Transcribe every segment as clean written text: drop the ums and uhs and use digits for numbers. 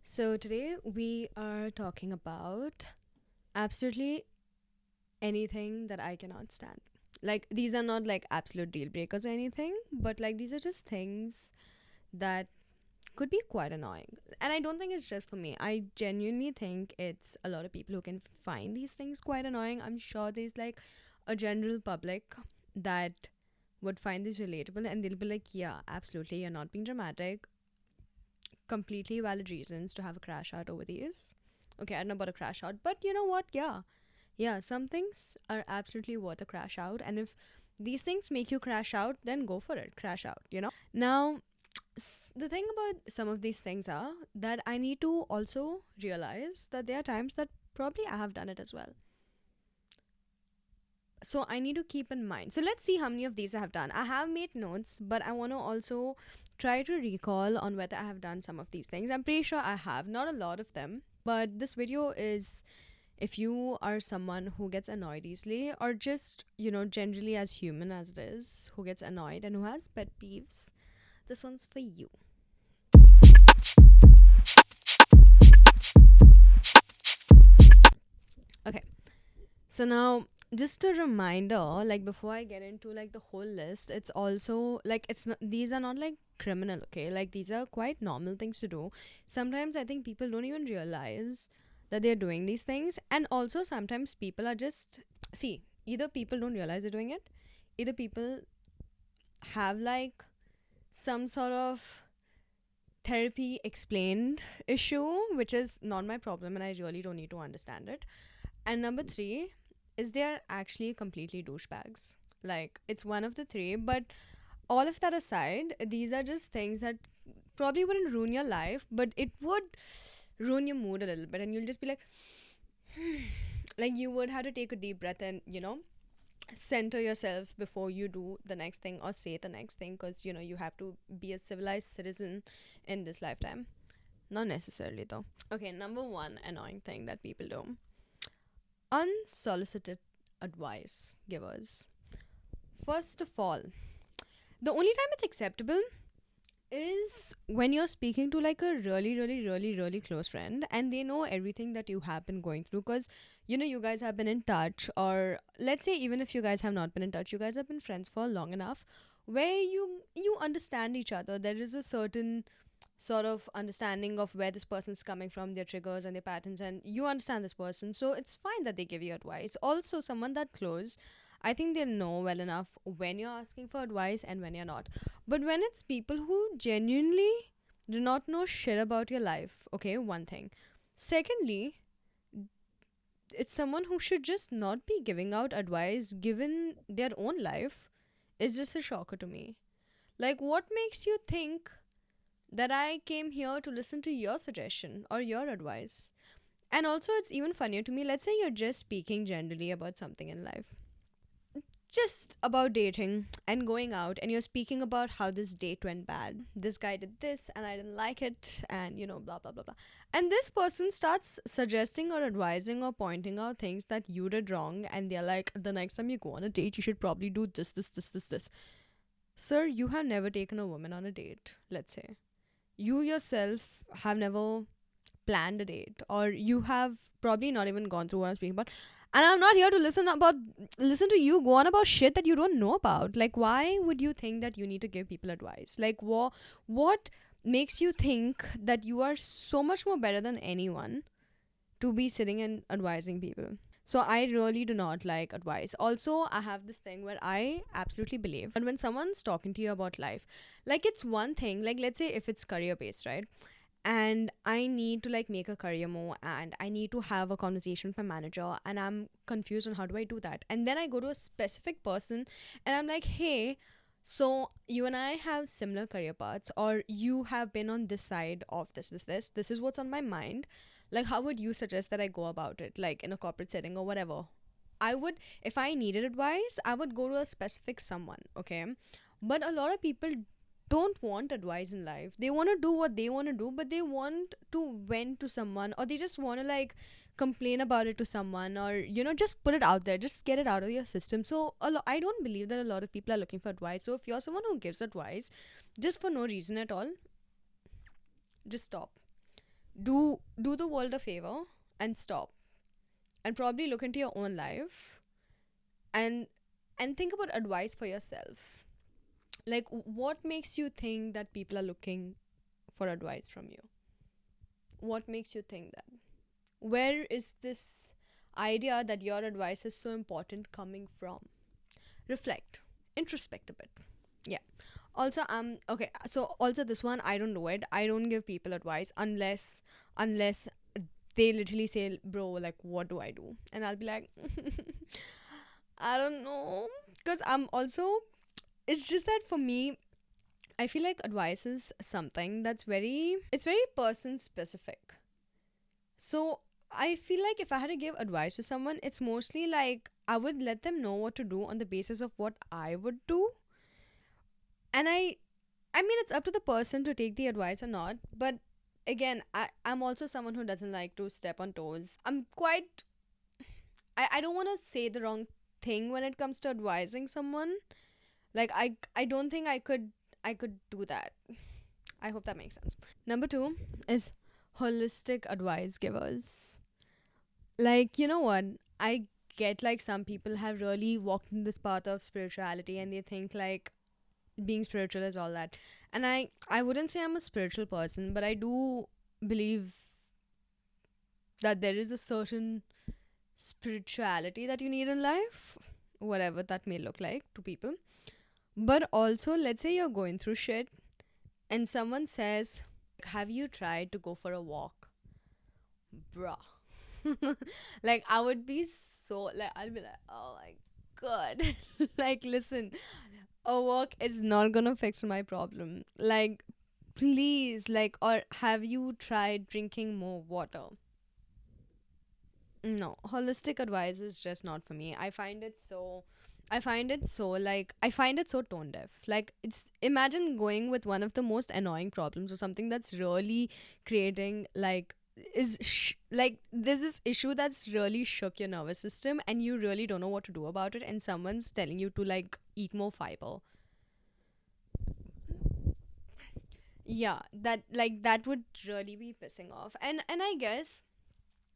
So, today we are talking about absolutely anything that I cannot stand. Like, these are not like absolute deal breakers or anything, but like, these are just things that could be quite annoying. And I don't think it's just for me. I genuinely think it's a lot of people who can find these things quite annoying. I'm sure there's like a general public that would find this relatable and they'll be like, yeah, absolutely, you're not being dramatic. Completely valid reasons to have a crash out over these. Okay, I don't know about a crash out, but you know what? Yeah, some things are absolutely worth a crash out. And if these things make you crash out, then go for it, crash out. Now, the thing about some of these things are that I need to also realize that there are times that probably I have done it as well. So I need to keep in mind. So let's see how many of these I have done. I have made notes, but I want to also try to recall on whether I have done some of these things. I'm pretty sure I have, not a lot of them. But this video is if you are someone who gets annoyed easily, or just, generally as human as it is, who gets annoyed and who has pet peeves, this one's for you. Okay, so now just a reminder, like before I get into like the whole list, it's also like it's not, these are not like criminal, okay? Like these are quite normal things to do. Sometimes I think people don't even realize that they're doing these things, and also sometimes people are just see, either people don't realize they're doing it, either people have like some sort of therapy explained issue, which is not my problem and I really don't need to understand it. And number three is they're actually completely douchebags. Like, it's one of the three, but all of that aside, these are just things that probably wouldn't ruin your life, but it would ruin your mood a little bit. And you'll just be like you would have to take a deep breath and, center yourself before you do the next thing or say the next thing because, you have to be a civilized citizen in this lifetime. Not necessarily, though. Okay, number one annoying thing that people do: unsolicited advice givers. First of all, the only time it's acceptable is when you're speaking to like a really, really, really, really close friend and they know everything that you have been going through because you guys have been in touch, or let's say even if you guys have not been in touch, you guys have been friends for long enough where you understand each other. There is a certain sort of understanding of where this person's coming from, their triggers and their patterns, and you understand this person, so it's fine that they give you advice. Also, someone that close, I think they'll know well enough when you're asking for advice and when you're not. But when it's people who genuinely do not know shit about your life, okay, one thing. Secondly, it's someone who should just not be giving out advice given their own life. It's just a shocker to me. Like, what makes you think that I came here to listen to your suggestion or your advice? And also, it's even funnier to me. Let's say you're just speaking generally about something in life, just about dating and going out, and you're speaking about how this date went bad. This guy did this, and I didn't like it, and blah, blah, blah, blah. And this person starts suggesting or advising or pointing out things that you did wrong, and they're like, the next time you go on a date, you should probably do this, this, this, this, this. Sir, you have never taken a woman on a date, let's say. You yourself have never planned a date, or you have probably not even gone through what I'm speaking about. And I'm not here to listen to you go on about shit that you don't know about. Like, why would you think that you need to give people advice? Like, what makes you think that you are so much more better than anyone to be sitting and advising people? So I really do not like advice. Also, I have this thing where I absolutely believe that when someone's talking to you about life, like, it's one thing, like, let's say if it's career based, right? And I need to like make a career move and I need to have a conversation with my manager and I'm confused on how do I do that. And then I go to a specific person and I'm like, hey, so you and I have similar career paths, or you have been on this side of this is what's on my mind. Like, how would you suggest that I go about it, like in a corporate setting or whatever? I would, if I needed advice, I would go to a specific someone, okay? But a lot of people don't want advice in life. They want to do what they want to do, but they want to vent to someone, or they just want to like complain about it to someone, or just put it out there, just get it out of your system. So I don't believe that a lot of people are looking for advice. So if you're someone who gives advice just for no reason at all, just stop. Do the world a favor and stop and probably look into your own life and think about advice for yourself. Like, what makes you think that people are looking for advice from you? What makes you think that? Where is this idea that your advice is so important coming from? Reflect, introspect a bit. Yeah. Also, okay. So also this one, I don't do it. I don't give people advice unless they literally say, "Bro, like, what do I do?" And I'll be like, I don't know, because I'm also. It's just that for me, I feel like advice is something that's very person specific. So I feel like if I had to give advice to someone, it's mostly like I would let them know what to do on the basis of what I would do. And I mean it's up to the person to take the advice or not, but again, I'm also someone who doesn't like to step on toes. I don't want to say the wrong thing when it comes to advising someone. Like I don't think I could do that. I hope that makes sense. Number 2 is holistic advice givers. Like, you know what? I get like some people have really walked in this path of spirituality and they think like being spiritual is all that. And I wouldn't say I'm a spiritual person, but I do believe that there is a certain spirituality that you need in life, whatever that may look like to people. But also, let's say you're going through shit and someone says, "Have you tried to go for a walk?" Bruh. Like, I would be so, like, I'd be like, "Oh my god." Like, listen, a walk is not gonna fix my problem. Like, please, like, or have you tried drinking more water? No, holistic advice is just not for me. I find it so tone deaf. Like, it's, imagine going with one of the most annoying problems or something that's really creating like like there's this issue that's really shook your nervous system and you really don't know what to do about it, and someone's telling you to like eat more fiber. Yeah, that would really be pissing off. And I guess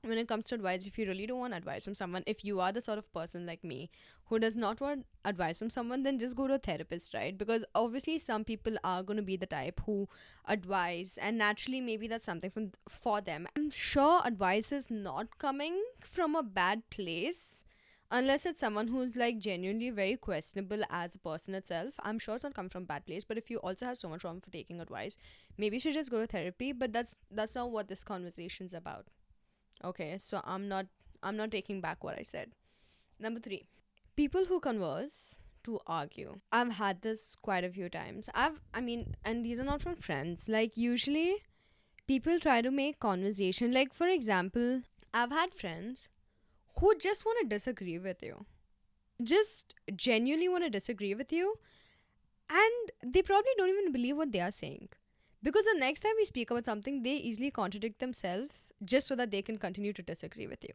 when it comes to advice, if you really don't want advice from someone, if you are the sort of person like me who does not want advice from someone, then just go to a therapist, right? Because obviously some people are going to be the type who advise, and naturally maybe that's something for them. I'm sure advice is not coming from a bad place, unless it's someone who's like genuinely very questionable as a person itself. I'm sure it's not coming from a bad place, but if you also have so much problem for taking advice, maybe you should just go to therapy. But that's not what this conversation's about. Okay, so I'm not taking back what I said. Number 3. People who converse to argue. I've had this quite a few times. I mean, and these are not from friends. Like, usually people try to make conversation. Like, for example, I've had friends who just want to disagree with you. Just genuinely want to disagree with you, and they probably don't even believe what they are saying. Because the next time we speak about something, they easily contradict themselves just so that they can continue to disagree with you.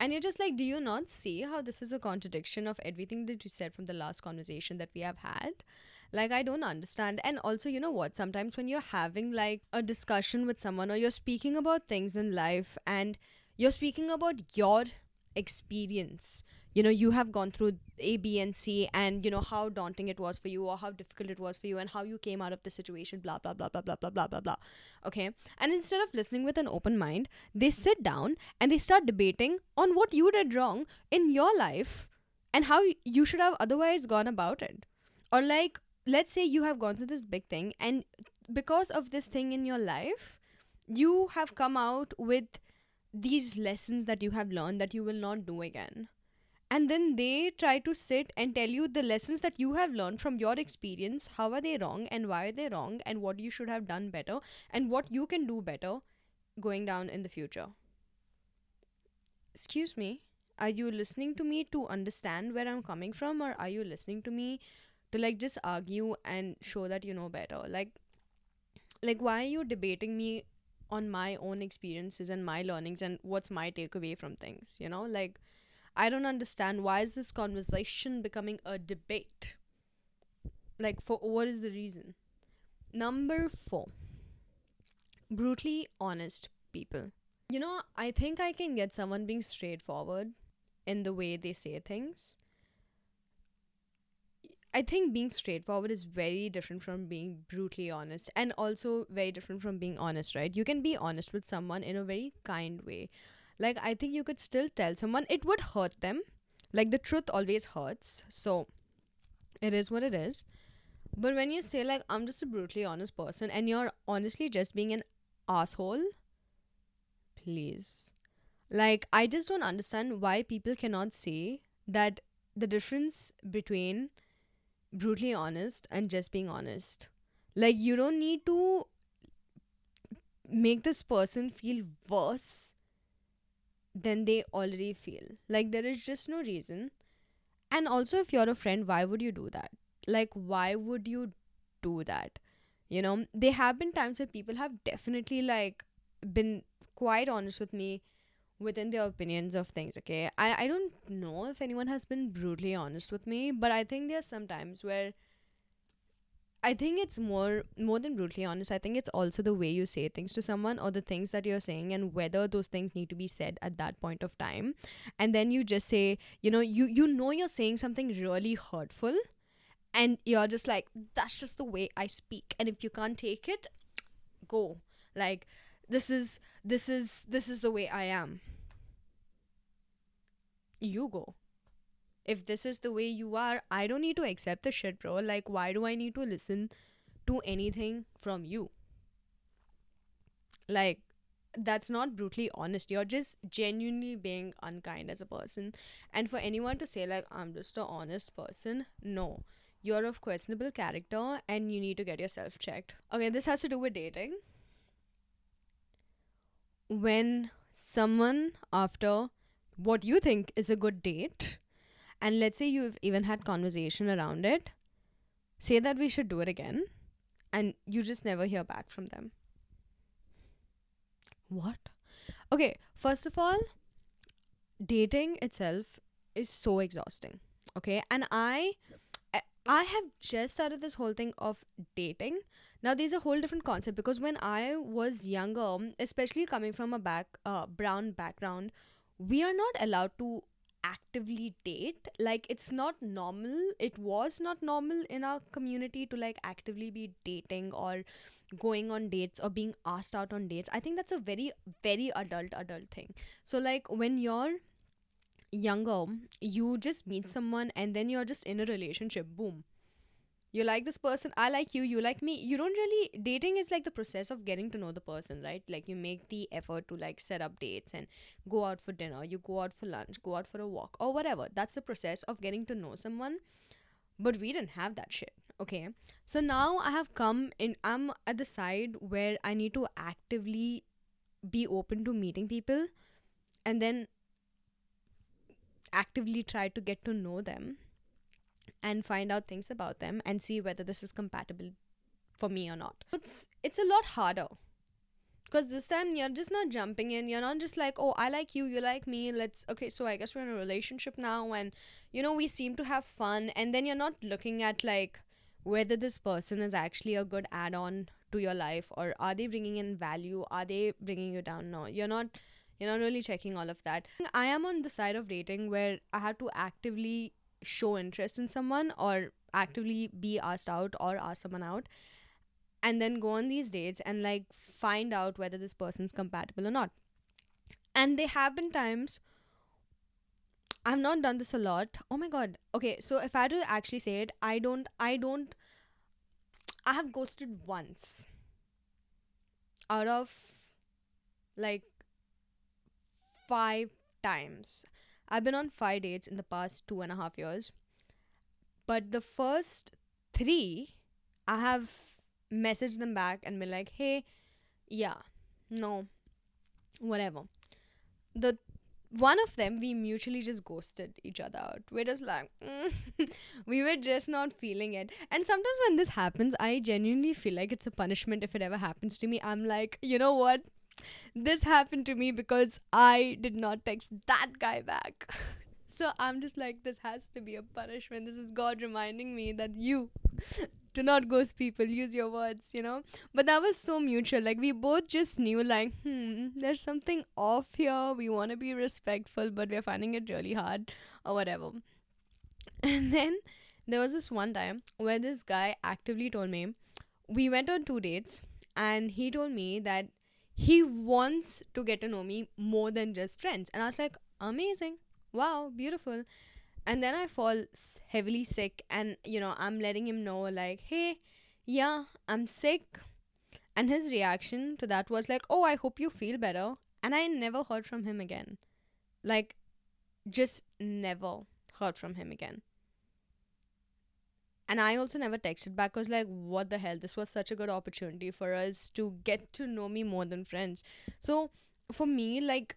And you're just like, do you not see how this is a contradiction of everything that you said from the last conversation that we have had? Like, I don't understand. And also, you know what? Sometimes when you're having like a discussion with someone or you're speaking about things in life and you're speaking about your experience, you have gone through A, B, and C, and how daunting it was for you or how difficult it was for you and how you came out of the situation, blah, blah, blah, blah, blah, blah, blah, blah, blah. Okay. And instead of listening with an open mind, they sit down and they start debating on what you did wrong in your life and how you should have otherwise gone about it. Or, like, let's say you have gone through this big thing, and because of this thing in your life, you have come out with these lessons that you have learned that you will not do again. And then they try to sit and tell you the lessons that you have learned from your experience, how are they wrong and why are they wrong, and what you should have done better and what you can do better going down in the future. Excuse me, are you listening to me to understand where I'm coming from, or are you listening to me to like just argue and show that you know better? Like, why are you debating me on my own experiences and my learnings and what's my takeaway from things, like, I don't understand, why is this conversation becoming a debate? Like, for what is the reason? Number 4. Brutally honest people. I think I can get someone being straightforward in the way they say things. I think being straightforward is very different from being brutally honest, and also very different from being honest, right? You can be honest with someone in a very kind way. Like, I think you could still tell someone it would hurt them. Like, the truth always hurts. So, it is what it is. But when you say, like, I'm just a brutally honest person and you're honestly just being an asshole, please. Like, I just don't understand why people cannot say that the difference between brutally honest and just being honest. Like, you don't need to make this person feel worse than they already feel. Like, there is just no reason. And also, if you're a friend, why would you do that? Like, why would you do that? There have been times where people have definitely, like, been quite honest with me within their opinions of things, okay? I don't know if anyone has been brutally honest with me, but I think there's some times where I think it's more than brutally honest. I think it's also the way you say things to someone, or the things that you're saying, and whether those things need to be said at that point of time. And then you just say, you know you're saying something really hurtful, and you're just like, that's just the way I speak. And if you can't take it, go. Like, this is the way I am. You go. If this is the way you are, I don't need to accept the shit, bro. Like, why do I need to listen to anything from you? Like, that's not brutally honest. You're just genuinely being unkind as a person. And for anyone to say, like, I'm just a honest person, no. You're of questionable character and you need to get yourself checked. Okay, this has to do with dating. When someone, after what you think is a good date, and let's say you've even had conversation around it, say that we should do it again, and you just never hear back from them. What? Okay, first of all, dating itself is so exhausting. Okay, and I have just started this whole thing of dating. Now there's a whole different concept, because when I was younger, especially coming from a brown background, we are not allowed to actively date. Like, it's not normal. It was not normal in our community to, like, actively be dating or going on dates or being asked out on dates. I think that's a very very adult thing. So, like, when you're younger, you just meet someone and then you're just in a relationship. Boom. You like this person, I like you, you like me. You don't really, dating is like the process of getting to know the person, right? Like, you make the effort to, like, set up dates and go out for dinner, you go out for lunch, go out for a walk, or whatever. That's the process of getting to know someone. But we didn't have that shit. Okay, so now I have come in, I'm at the side where I need to actively be open to meeting people, and then actively try to get to know them and find out things about them and see whether this is compatible for me or not. It's a lot harder, because this time you're just not jumping in. You're not just like, oh, I like you, you like me, let's, okay, so I guess we're in a relationship now, and we seem to have fun. And then you're not looking at, like, whether this person is actually a good add-on to your life, or are they bringing in value, are they bringing you down. No, you're not really checking all of that. I am on the side of dating where I have to actively show interest in someone, or actively be asked out or ask someone out, and then go on these dates and, like, find out whether this person's compatible or not. And there have been times, I've not done this a lot. Oh my god. Okay, so if I had to actually say it, I have ghosted once out of, like, 5 times. I've been on 5 dates in the past 2.5 years, but the first three, I have messaged them back and been like, hey, yeah, no, whatever. The one of them, we mutually just ghosted each other out. We're just like, we were just not feeling it. And sometimes when this happens, I genuinely feel like it's a punishment. If it ever happens to me, I'm like, you know what? This happened to me because I did not text that guy back. So I'm just like, this has to be a punishment. This is God reminding me that you Do not ghost people, use your words. But that was so mutual. Like, we both just knew, like, there's something off here. We want to be respectful, but we're finding it really hard, or whatever. And then there was this one time where this guy actively told me, we went on 2 dates, and he told me that he wants to get to know me more than just friends. And I was like, amazing. Wow, beautiful. And then I fall heavily sick, and I'm letting him know, like, hey, yeah, I'm sick. And his reaction to that was like, oh, I hope you feel better. And I never heard from him again. Like, just never heard from him again. And I also never texted back. I was like, what the hell? This was such a good opportunity for us to get to know me more than friends. So for me, like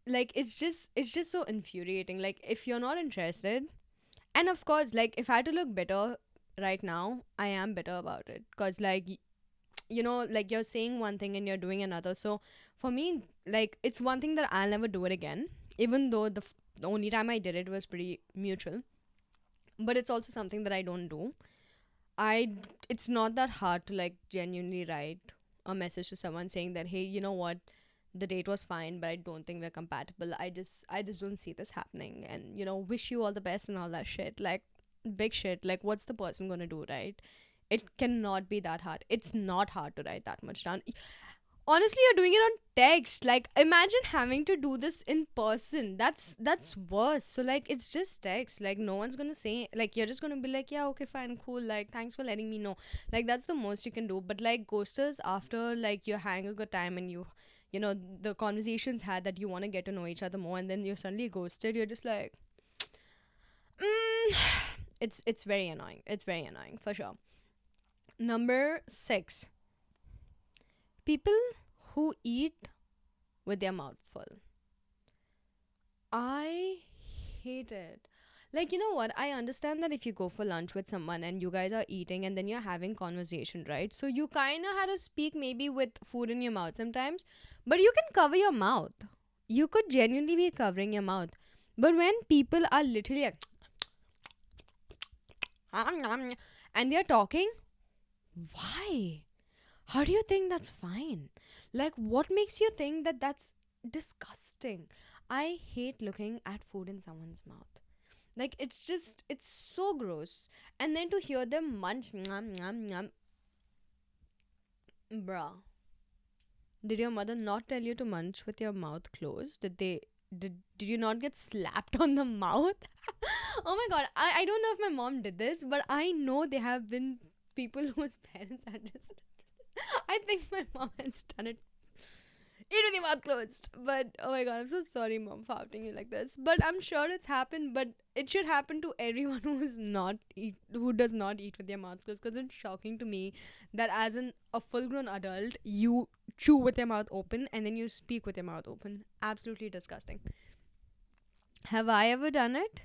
it's just so infuriating. Like, if you're not interested, and of course, like, if I had to look better right now, I am bitter about it. Because, like, like, you're saying one thing and you're doing another. So for me, like, it's one thing that I'll never do it again, even though the only time I did it was pretty mutual. But it's also something that I don't do. I it's not that hard to, like, genuinely write a message to someone saying that, hey, you know what, the date was fine, but I don't think we're compatible. I just don't see this happening, and wish you all the best and all that shit. Like, big shit. Like, what's the person gonna do, right? It cannot be that hard. It's not hard to write that much down. Honestly, you're doing it on text. Like, imagine having to do this in person. That's worse. So, like, it's just text. Like, no one's gonna say, like, you're just gonna be like, yeah, okay, fine, cool, like, thanks for letting me know. Like, that's the most you can do. But, like, ghosters, after, like, you're having a good time, and the conversations had that you want to get to know each other more, and then you're suddenly ghosted. You're just like, mm, it's very annoying. It's very annoying, for sure. Number 6, people who eat with their mouth full. I hate it. Like, you know what? I understand that if you go for lunch with someone and you guys are eating and then you're having conversation, right? So you kind of had to speak maybe with food in your mouth sometimes, but you can cover your mouth. You could genuinely be covering your mouth. But when people are literally like, and they're talking, why? How do you think that's fine? Like, what makes you think that that's disgusting? I hate looking at food in someone's mouth. Like, it's so gross. And then to hear them munch, nyam, nyam, nyam. Bruh. Did your mother not tell you to munch with your mouth closed? Did you not get slapped on the mouth? Oh my god. I don't know if my mom did this, but I know there have been people whose parents are just I think my mom has done it. Eat with your mouth closed. But oh my god, I'm so sorry, mom, for outing you like this. But I'm sure it's happened. But it should happen to everyone who does not eat with their mouth closed. Because it's shocking to me that as a full-grown adult, you chew with your mouth open and then you speak with your mouth open. Absolutely disgusting. Have I ever done it?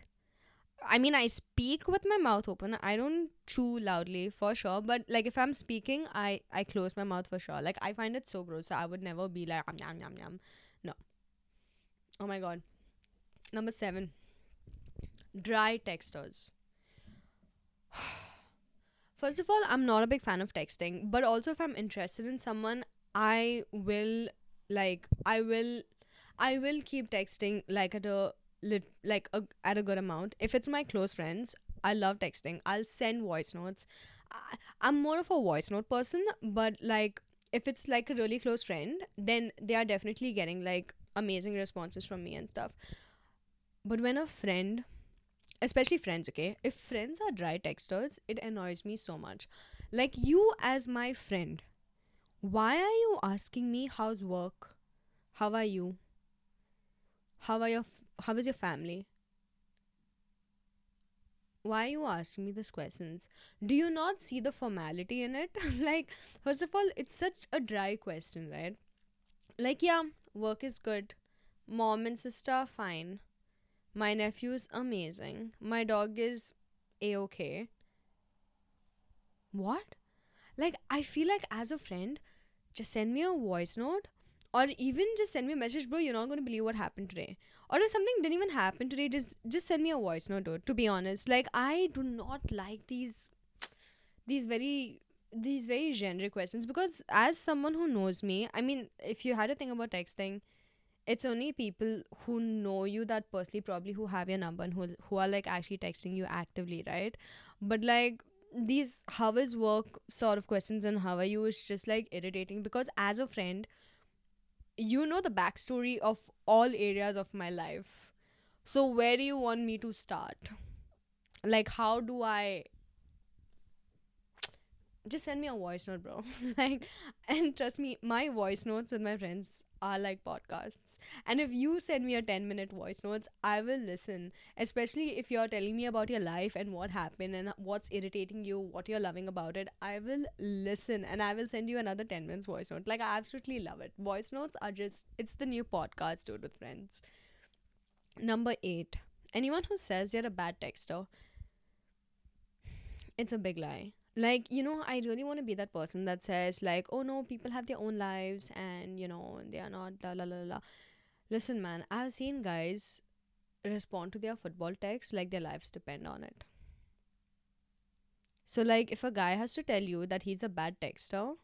I mean, I speak with my mouth open. I don't chew loudly for sure, but like if I'm speaking, I close my mouth for sure. Like I find it so gross. So I would never be like yum yum yum. No. Oh my god. Number 7, dry texters. First of all, I'm not a big fan of texting, but also if I'm interested in someone, I will like I will keep texting like at a good amount. If it's my close friends, I love texting. I'll send voice notes. I'm more of a voice note person, but like if it's like a really close friend, then they are definitely getting like amazing responses from me and stuff. But when a friend, especially friends, okay, if friends are dry texters, it annoys me so much. Like you as my friend, why are you asking me how's work? How are you? How is your family? Why are you asking me these questions? Do you not see the formality in it? Like, first of all, it's such a dry question, right? Like, yeah, work is good. Mom and sister are fine. My nephew's amazing. My dog is a okay. What? Like, I feel like as a friend, just send me a voice note or even just send me a message, bro. You're not going to believe what happened today. Or if something didn't even happen today, just send me a voice note, dude. To be honest, like, I do not like these these very these very generic questions, because as someone who knows me, I mean, if you had to think about texting, it's only people who know you that personally, probably, who have your number and who are like actually texting you actively, right? But like these how is work sort of questions and how are you is just like irritating, because as a friend, you know the backstory of all areas of my life. So where do you want me to start? Like, how do I just send me a voice note, bro? Like, and trust me, my voice notes with my friends are like podcasts. And if you send me a 10-minute voice notes, I will listen. Especially if you're telling me about your life and what happened and what's irritating you, what you're loving about it, I will listen and I will send you another 10 minutes voice note. Like, I absolutely love it. Voice notes are just, it's the new podcast, dude, with friends. Number 8. Anyone who says you're a bad texter, it's a big lie. Like, I really want to be that person that says, like, oh no, people have their own lives and, they are not la la la la. Listen, man, I've seen guys respond to their football text like their lives depend on it. So, like, if a guy has to tell you that he's a bad texter,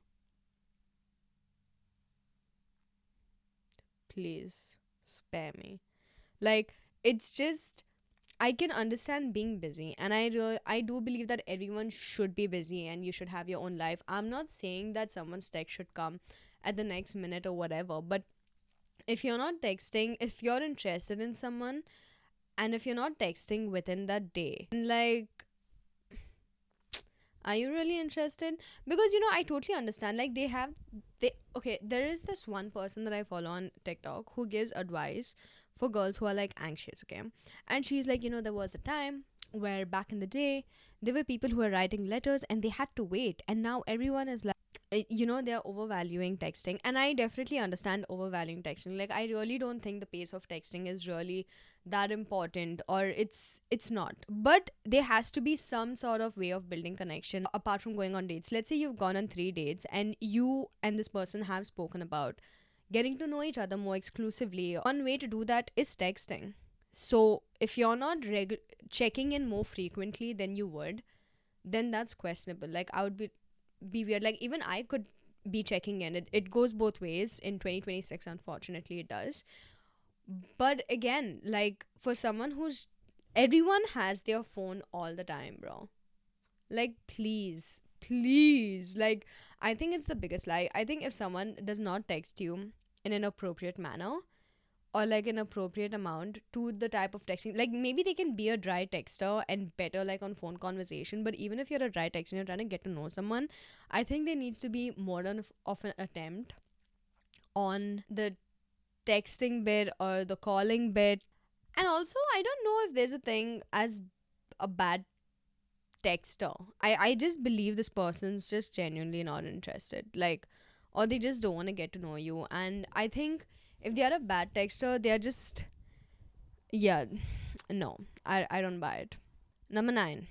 please spare me. Like, it's just I can understand being busy, and I do believe that everyone should be busy and you should have your own life. I'm not saying that someone's text should come at the next minute or whatever, but if you're not texting, if you're interested in someone, and if you're not texting within that day, like, are you really interested? Because I totally understand. Like, they okay. There is this one person that I follow on TikTok who gives advice for girls who are like anxious. Okay, and she's like, there was a time where back in the day there were people who were writing letters and they had to wait, and now everyone is like, they're overvaluing texting, and I definitely understand overvaluing texting. Like, I really don't think the pace of texting is really that important, or it's not, but there has to be some sort of way of building connection apart from going on dates. Let's say you've gone on 3 dates and you and this person have spoken about getting to know each other more exclusively. One way to do that is texting. So if you're not checking in more frequently than you would, then that's questionable. Like, I would be weird. Like, even I could be checking in. It goes both ways in 2026, unfortunately it does. But again, like, for someone who's everyone has their phone all the time, bro. Like, please, like, I think it's the biggest lie. I think if someone does not text you in an appropriate manner, or like an appropriate amount to the type of texting, like, maybe they can be a dry texter and better like on phone conversation, but even if you're a dry texter and you're trying to get to know someone, I think there needs to be more of an attempt on the texting bit or the calling bit. And also, I don't know if there's a thing as a bad texter. I just believe this person's just genuinely not interested. Like, or they just don't want to get to know you. And I think if they are a bad texter, they're just, yeah, no, I don't buy it. Number 9.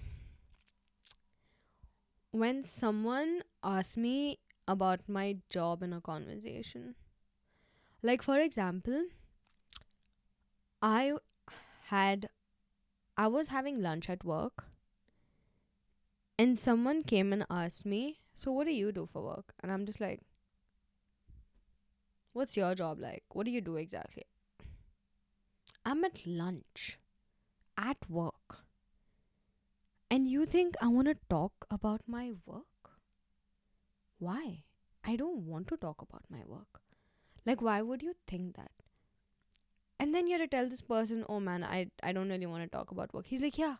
When someone asks me about my job in a conversation, like, for example, I had I was having lunch at work and someone came and asked me, so what do you do for work? And I'm just like, what's your job like? What do you do exactly? I'm at lunch, at work. And you think I want to talk about my work? Why? I don't want to talk about my work. Like, why would you think that? And then you have to tell this person, oh man, I don't really want to talk about work. He's like, yeah,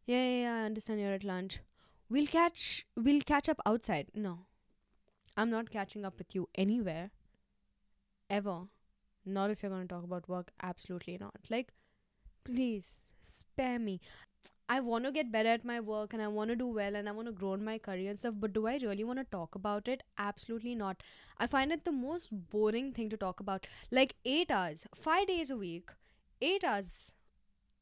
I understand you're at lunch. We'll catch up outside. No, I'm not catching up with you anywhere ever. Not if you're going to talk about work. Absolutely not. Like, please spare me. I want to get better at my work and I want to do well and I want to grow in my career and stuff, but do I really want to talk about it? Absolutely not. I find it the most boring thing to talk about. Like, 8 hours, 5 days a week, 8 hours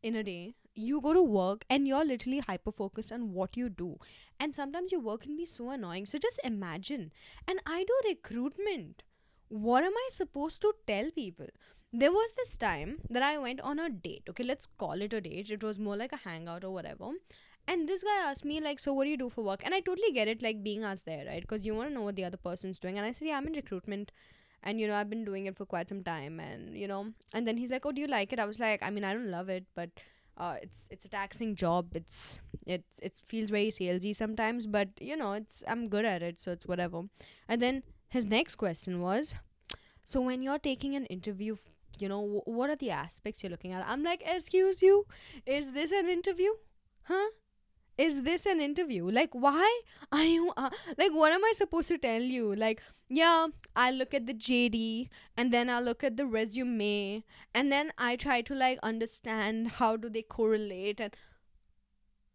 in a day, you go to work and you're literally hyper focused on what you do. And sometimes your work can be so annoying. So just imagine. And I do recruitment. What am I supposed to tell people? There was this time that I went on a date. Okay, let's call it a date. It was more like a hangout or whatever. And this guy asked me, like, so what do you do for work? And I totally get it, like, being asked there, right? Because you want to know what the other person's doing. And I said, yeah, I'm in recruitment. And, I've been doing it for quite some time. And. And then he's like, oh, do you like it? I was like, I mean, I don't love it, but it's a taxing job. It feels very salesy sometimes, but, I'm good at it, so it's whatever. And then his next question was, so when you're taking an interview, what are the aspects you're looking at? I'm like, excuse you, is this an interview? Huh? Is this an interview? Like, why are you, like, what am I supposed to tell you? Like, yeah, I look at the JD, and then I look at the resume, and then I try to, like, understand how do they correlate, and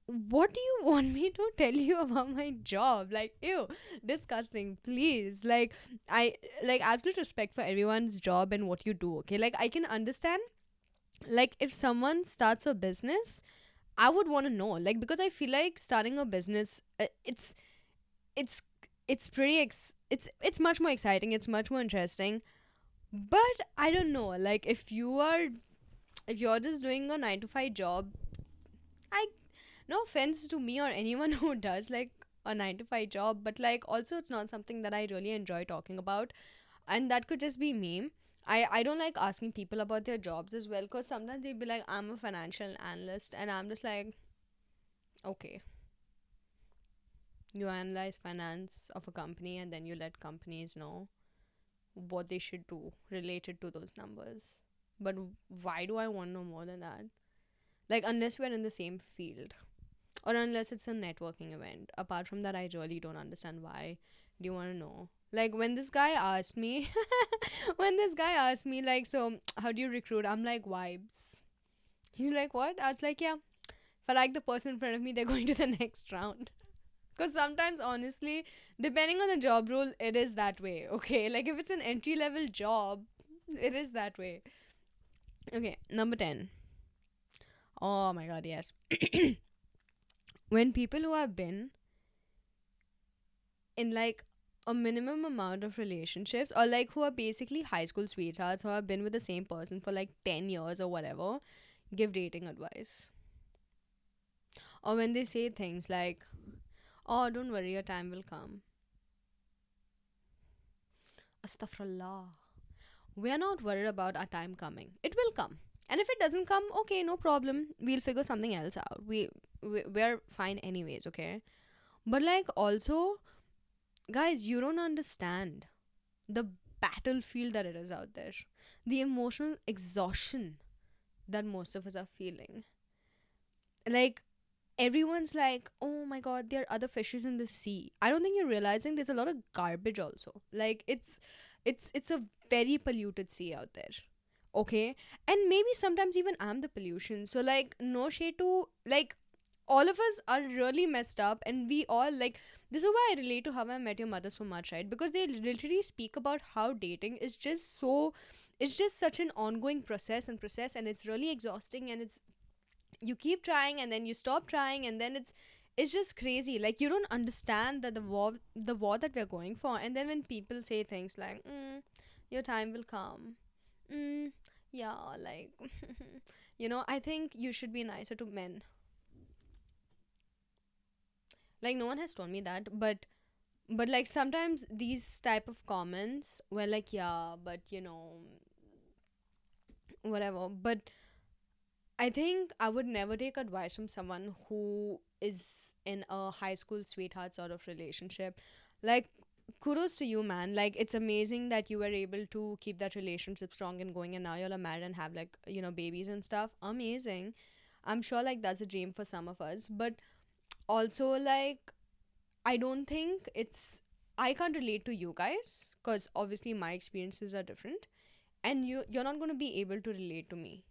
what do you want me to tell you about my job? Like, ew, disgusting, please. Like, I, like, absolute respect for everyone's job and what you do, okay? Like, I can understand, like, if someone starts a business, I would want to know, like, because I feel like starting a business, it's it's pretty it's much more exciting, it's much more interesting. But I don't know, like, if you're just doing a 9 to 5 job, I, no offense to me or anyone who does, like, a 9 to 5 job, but, like, also it's not something that I really enjoy talking about, and that could just be me. I don't like asking people about their jobs as well, because sometimes they'd be like, I'm a financial analyst, and I'm just like, okay, you analyze finance of a company and then you let companies know what they should do related to those numbers. But why do I want to know more than that? Like, unless we're in the same field, or unless it's a networking event. Apart from that, I really don't understand why do you want to know. Like, when this guy asked me, like, so how do you recruit? I'm like, vibes. He's like, what? I was like, yeah. If I like the person in front of me, they're going to the next round. Because sometimes, honestly, depending on the job role, it is that way, okay? Like, if it's an entry level job, it is that way. Okay, number 10. Oh my god, yes. When people who have been in, like, a minimum amount of relationships, or, like, who are basically high school sweethearts who have been with the same person for, like, 10 years or whatever, give dating advice. Or when they say things like, oh, don't worry, your time will come. Astaghfirullah. We're not worried about our time coming. It will come. And if it doesn't come, okay, no problem. We'll figure something else out. We're fine anyways, okay? But, like, also, guys, you don't understand the battlefield that it is out there. The emotional exhaustion that most of us are feeling. Like, everyone's like, oh my god, there are other fishes in the sea. I don't think you're realizing there's a lot of garbage also. Like, it's a very polluted sea out there. Okay? And maybe sometimes even I'm the pollution. So, like, no shade to, like, all of us are really messed up, and we all, like, this is why I relate to How I Met Your Mother so much, right? Because they literally speak about how dating is just so, it's just such an ongoing process, and it's really exhausting, and it's, you keep trying and then you stop trying, and then it's just crazy. Like, you don't understand that the war that we're going for. And then when people say things like, your time will come, yeah, like, I think you should be nicer to men. Like, no one has told me that, but like, sometimes these type of comments were like, yeah, but, whatever. But I think I would never take advice from someone who is in a high school sweetheart sort of relationship. Like, kudos to you, man. Like, it's amazing that you were able to keep that relationship strong and going, and now you're married and have, like, babies and stuff. Amazing. I'm sure, like, that's a dream for some of us. But also, like, I don't think it's, I can't relate to you guys because obviously my experiences are different, and you're not going to be able to relate to me,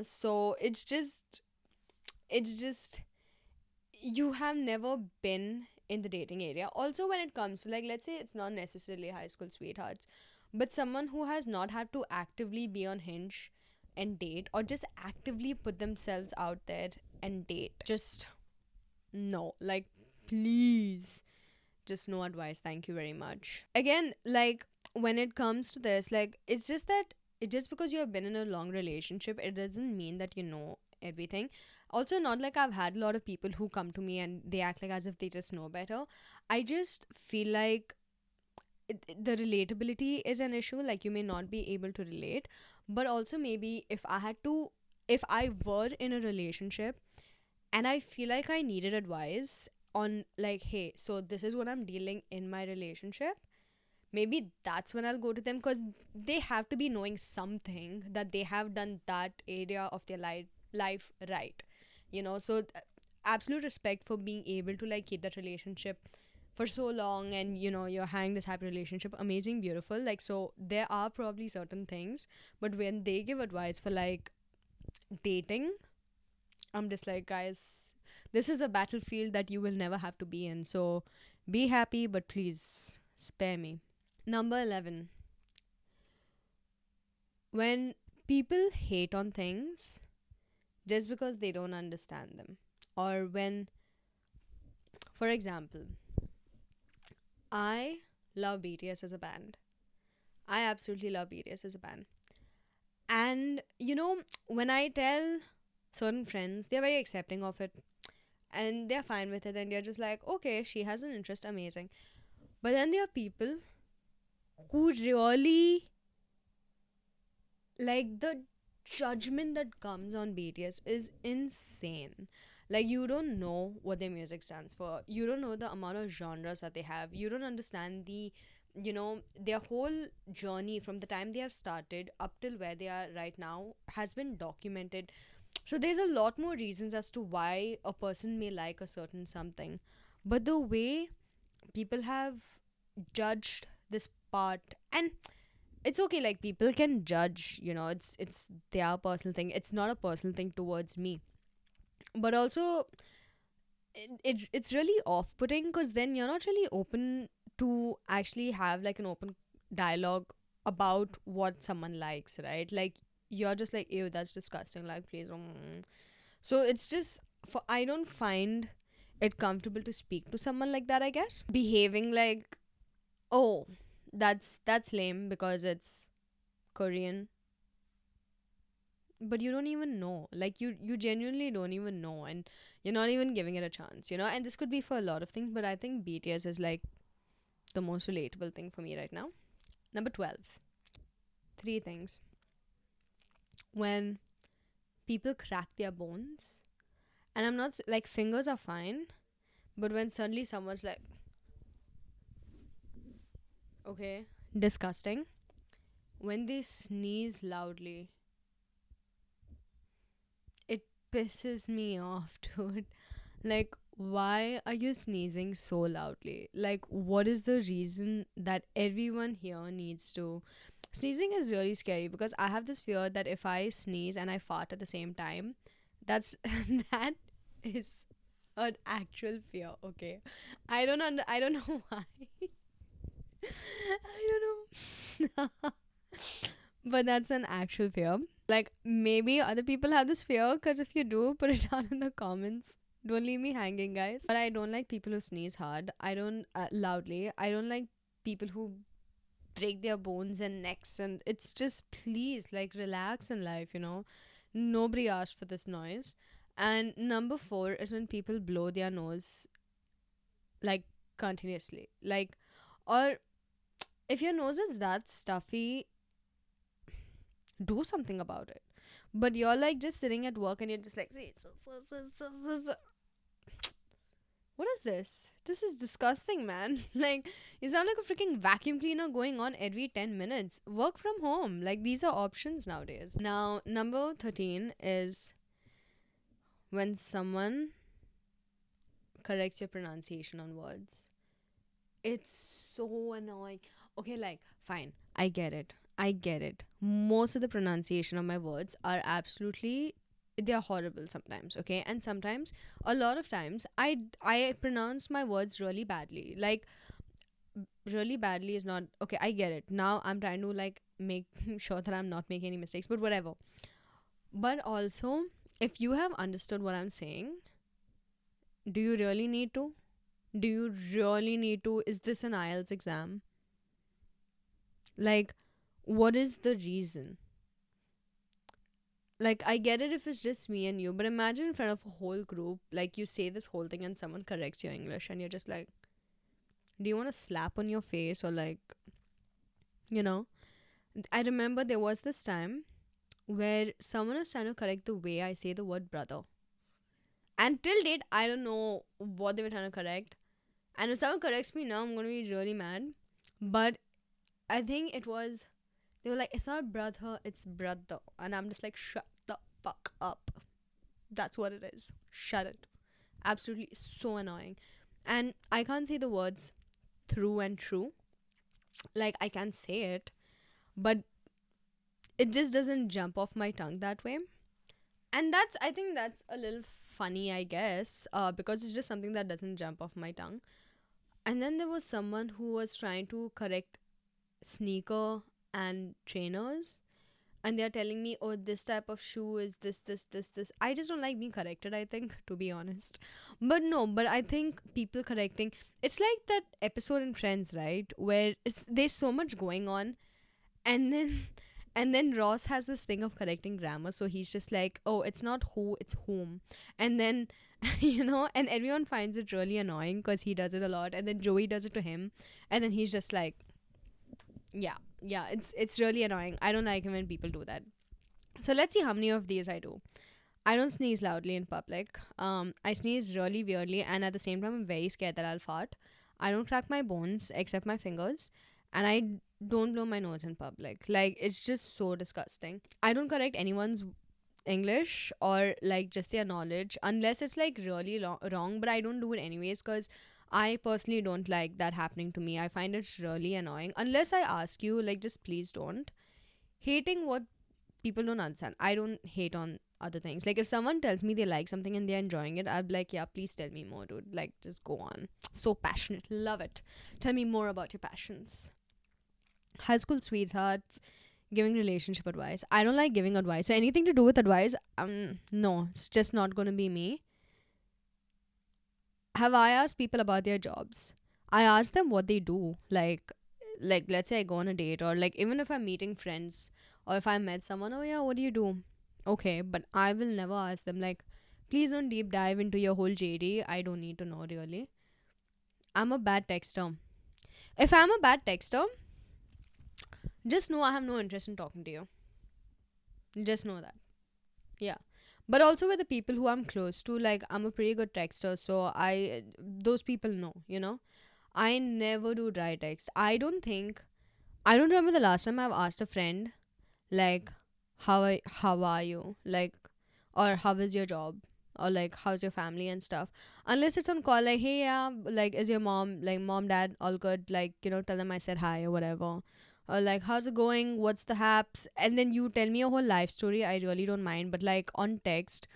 so it's just you have never been in the dating area. Also, when it comes to, like, let's say it's not necessarily high school sweethearts, but someone who has not had to actively be on Hinge and date, or just actively put themselves out there and date, just no, like, please, just no advice, thank you very much. Again, like, when it comes to this, like, it's just that, it just because you have been in a long relationship, it doesn't mean that you know everything. Also, not like I've had a lot of people who come to me and they act like as if they just know better. I just feel like the relatability is an issue. Like, you may not be able to relate, but also maybe if I were in a relationship and I feel like I needed advice on, like, hey, so this is what I'm dealing in my relationship, maybe that's when I'll go to them, because they have to be knowing something that they have done that area of their life right, so absolute respect for being able to like keep that relationship for so long, and you're having this happy relationship, amazing, beautiful. Like, so there are probably certain things, but when they give advice for like dating, I'm just like, guys, this is a battlefield that you will never have to be in, so be happy, but please spare me. Number 11, when people hate on things just because they don't understand them, or when, for example, I love BTS as a band. I absolutely love BTS as a band. And when I tell certain friends, they're very accepting of it and they're fine with it, and they're just like, okay, she has an interest, amazing. But then there are people who really, like, the judgment that comes on BTS is insane. Like, you don't know what their music stands for. You don't know the amount of genres that they have. You don't understand their whole journey from the time they have started up till where they are right now has been documented. So there's a lot more reasons as to why a person may like a certain something. But the way people have judged this part, and it's okay, like, people can judge, it's their personal thing, it's not a personal thing towards me, but also it's really off-putting, because then you're not really open to actually have like an open dialogue about what someone likes, right? Like, you're just like, ew, that's disgusting, like, please. So it's just, for I don't find it comfortable to speak to someone like that, I guess, behaving like, oh, that's lame because it's Korean, but you don't even know. Like, you genuinely don't even know, and you're not even giving it a chance, and this could be for a lot of things, but I think BTS is like the most relatable thing for me right now. Number 12, three things when people crack their bones, and I'm not like, fingers are fine, but when suddenly someone's like, okay, disgusting, when they sneeze loudly, it pisses me off, dude. Like, why are you sneezing so loudly? Like, what is the reason that everyone here needs to? Sneezing is really scary, because I have this fear that if I sneeze and I fart at the same time, that's that is an actual fear. Okay, I don't know why. I don't know. But that's an actual fear. Like, maybe other people have this fear, because if you do, put it down in the comments. Don't leave me hanging, guys. But I don't like people who sneeze hard. I don't, loudly. I don't like people who break their bones and necks. And it's just, please, like, relax in life. Nobody asked for this noise. And number 4 is when people blow their nose, like, continuously. Like, or if your nose is that stuffy, do something about it. But you're like just sitting at work and you're just like, what is this? This is disgusting, man. Like, you sound like a freaking vacuum cleaner going on every 10 minutes. Work from home. Like, these are options nowadays. Now, number 13 is when someone corrects your pronunciation on words. It's so annoying. Okay, like, fine. I get it. I get it. Most of the pronunciation of my words are absolutely, they're horrible sometimes, okay? And sometimes, a lot of times, I pronounce my words really badly. Like, really badly is not okay. I get it. Now I'm trying to like make sure that I'm not making any mistakes, but whatever. But also, if you have understood what I'm saying, do you really need to? Do you really need to? Is this an IELTS exam? Like, what is the reason? Like, I get it if it's just me and you, but imagine in front of a whole group, like, you say this whole thing and someone corrects your English, and you're just like, do you want to slap on your face or, like, you know? I remember there was this time where someone was trying to correct the way I say the word brother. And till date, I don't know what they were trying to correct. And if someone corrects me now, I'm going to be really mad. But I think it was, they were like, it's not brother, it's brother. And I'm just like, shut the fuck up. That's what it is. Shut it. Absolutely so annoying. And I can't say the words through and true. Like, I can say it, but it just doesn't jump off my tongue that way. And that's, I think that's a little funny, I guess, because it's just something that doesn't jump off my tongue. And then there was someone who was trying to correct sneaker and trainers, and they're telling me, oh, this type of shoe is this. I just don't like being corrected, I think, to be honest. But no, but I think people correcting, it's like that episode in Friends, right, where there's so much going on, and then and then Ross has this thing of correcting grammar, so he's just like, oh, it's not who, it's whom. And then and everyone finds it really annoying because he does it a lot, and then Joey does it to him, and then he's just like, yeah, yeah, it's really annoying. I don't like it when people do that. So let's see how many of these I do. I don't sneeze loudly in public. I sneeze really weirdly, and at the same time, I'm very scared that I'll fart. I don't crack my bones except my fingers, and I don't blow my nose in public. Like, it's just so disgusting. I don't correct anyone's English or like just their knowledge unless it's like really wrong, but I don't do it anyways because I personally don't like that happening to me. I find it really annoying. Unless I ask you, like, just please don't. Hating what people don't understand. I don't hate on other things. Like, if someone tells me they like something and they're enjoying it, I'll be like, yeah, please tell me more, dude. Like, just go on. So passionate. Love it. Tell me more about your passions. High school sweethearts, giving relationship advice. I don't like giving advice. So anything to do with advice, no, it's just not gonna be me. Have I asked people about their jobs? I ask them what they do. Like let's say I go on a date, or like even if I'm meeting friends, or if I met someone, oh yeah, what do you do? Okay, but I will never ask them like, please don't deep dive into your whole JD. I don't need to know really. I'm a bad texter. If I'm a bad texter, just know I have no interest in talking to you. Just know that. Yeah. But also with the people who I'm close to, like, I'm a pretty good texter, so those people know. I never do dry text. I don't remember the last time I've asked a friend, like, how are you? Like, or how is your job? Or like, how's your family and stuff? Unless it's on call, like, hey, yeah, like, is your mom, like, mom, dad, all good? Like, tell them I said hi or whatever. Or like, how's it going? What's the haps? And then you tell me a whole life story. I really don't mind. But like on text,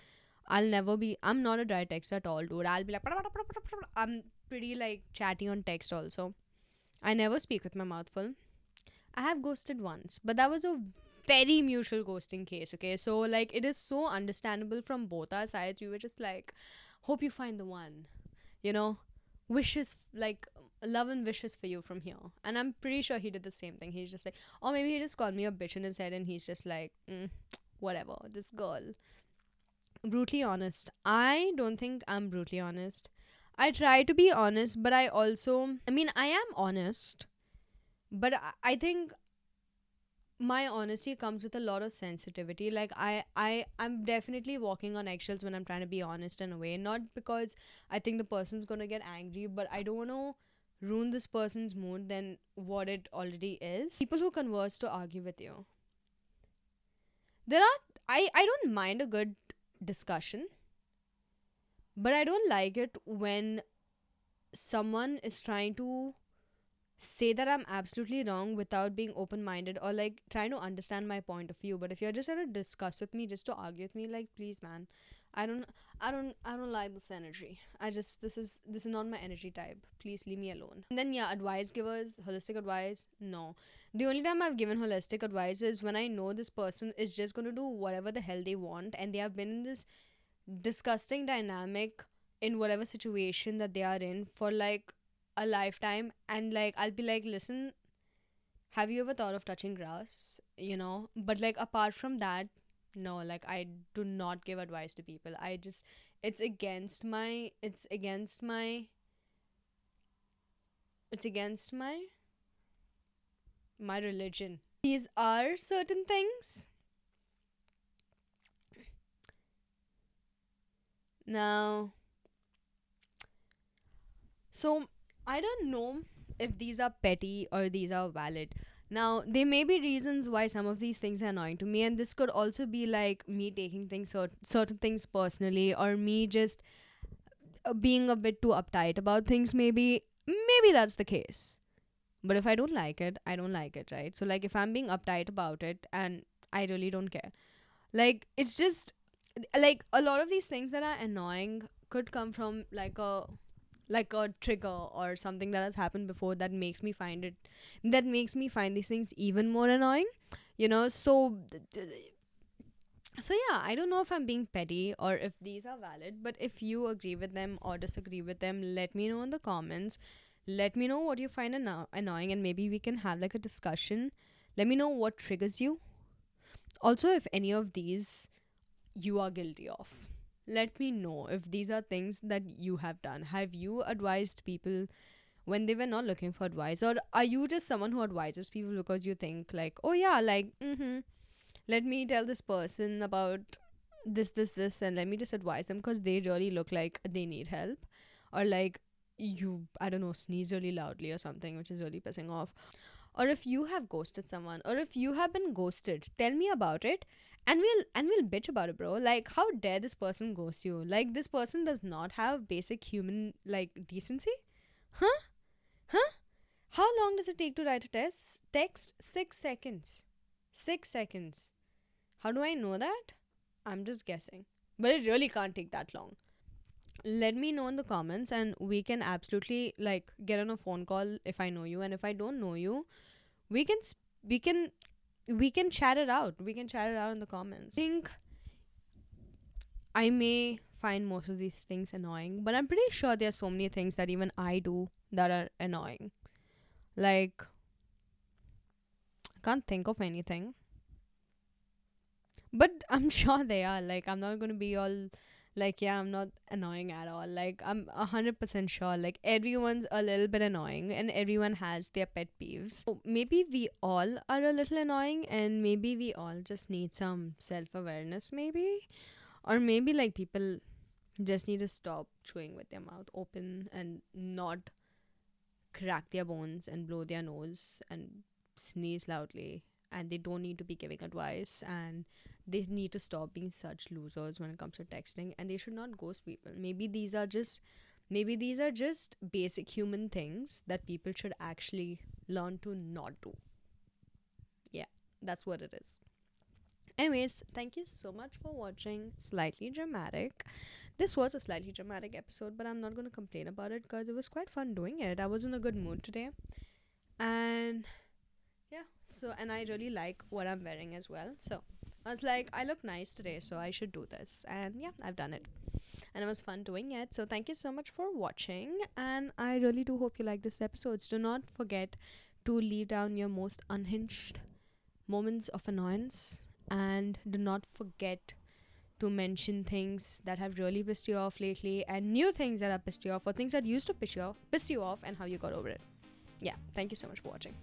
I'm not a dry texter at all, dude. I'll be like, I'm pretty like chatty on text also. I never speak with my mouth full. I have ghosted once, but that was a very mutual ghosting case, okay? So, like, it is so understandable from both our sides. We were just like, hope you find the one, you know? Wishes, like, love and wishes for you from here. And I'm pretty sure he did the same thing. He's just like, or maybe he just called me a bitch in his head and he's just like, whatever, this girl. Brutally honest. I don't think I'm brutally honest. I try to be honest, but I mean, I am honest, but I think my honesty comes with a lot of sensitivity. Like, I'm definitely walking on eggshells when I'm trying to be honest in a way, not because I think the person's gonna get angry, but I don't want to ruin this person's mood than what it already is. People who converse to argue with you, there are, I don't mind a good discussion, but I don't like it when someone is trying to say that I'm absolutely wrong without being open minded or like trying to understand my point of view. But if you're just trying to discuss with me, just to argue with me, like, please, man, I don't I don't like this energy. This is not my energy type. Please leave me alone. And then yeah, advice givers, holistic advice, no. The only time I've given holistic advice is when I know this person is just gonna do whatever the hell they want, and they have been in this disgusting dynamic in whatever situation that they are in for like a lifetime, and like I'll be like, listen, have you ever thought of touching grass? But like apart from that, No, like I do not give advice to people. I just it's against my religion. These are certain things. Now, so I don't know if these are petty or these are valid. Now, there may be reasons why some of these things are annoying to me, and this could also be like me taking certain things personally, or me just being a bit too uptight about things. Maybe that's the case. But if I don't like it, I don't like it, right? So, like, if I'm being uptight about it, and I really don't care, like, it's just like a lot of these things that are annoying could come from like a trigger or something that has happened before that makes me find these things even more annoying, so yeah, I don't know if I'm being petty or if these are valid, but if you agree with them or disagree with them, let me know in the comments. Let me know what you find annoying, and maybe we can have like a discussion. Let me know what triggers you. Also, if any of these you are guilty of, let me know if these are things that you have done. Have you advised people when they were not looking for advice, or are you just someone who advises people because you think like, oh yeah, like let me tell this person about this, and let me just advise them because they really look like they need help, or like you, I don't know, sneeze really loudly or something, which is really pissing off. Or if you have ghosted someone, or if you have been ghosted, tell me about it, and we'll bitch about it, bro. Like, how dare this person ghost you? Like, this person does not have basic human like decency. Huh? Huh? How long does it take to write a text? 6 seconds. 6 seconds. How do I know that? I'm just guessing. But it really can't take that long. Let me know in the comments, and we can absolutely like get on a phone call if I know you, and if I don't know you, we can we can we can chat it out. We can chat it out in the comments. I think I may find most of these things annoying, but I'm pretty sure there are so many things that even I do that are annoying. Like, I can't think of anything, but I'm sure they are. Like, I'm not gonna be all like, yeah, I'm not annoying at all. Like, I'm 100% sure. Like, everyone's a little bit annoying, and everyone has their pet peeves. So maybe we all are a little annoying, and maybe we all just need some self awareness, maybe, or maybe like people just need to stop chewing with their mouth open and not crack their bones and blow their nose and sneeze loudly, and they don't need to be giving advice, and they need to stop being such losers when it comes to texting, and they should not ghost people. Maybe these are just basic human things that people should actually learn to not do. Yeah, that's what it is. Anyways, thank you so much for watching Slightly Dramatic. This was a slightly dramatic episode, but I'm not going to complain about it because it was quite fun doing it. I was in a good mood today. And yeah, so, and I really like what I'm wearing as well. So I was like, I look nice today, so I should do this. And yeah, I've done it. And it was fun doing it. So thank you so much for watching. And I really do hope you like this episode. Do not forget to leave down your most unhinged moments of annoyance. And do not forget to mention things that have really pissed you off lately, and new things that have pissed you off, or things that used to piss you off and how you got over it. Yeah, thank you so much for watching.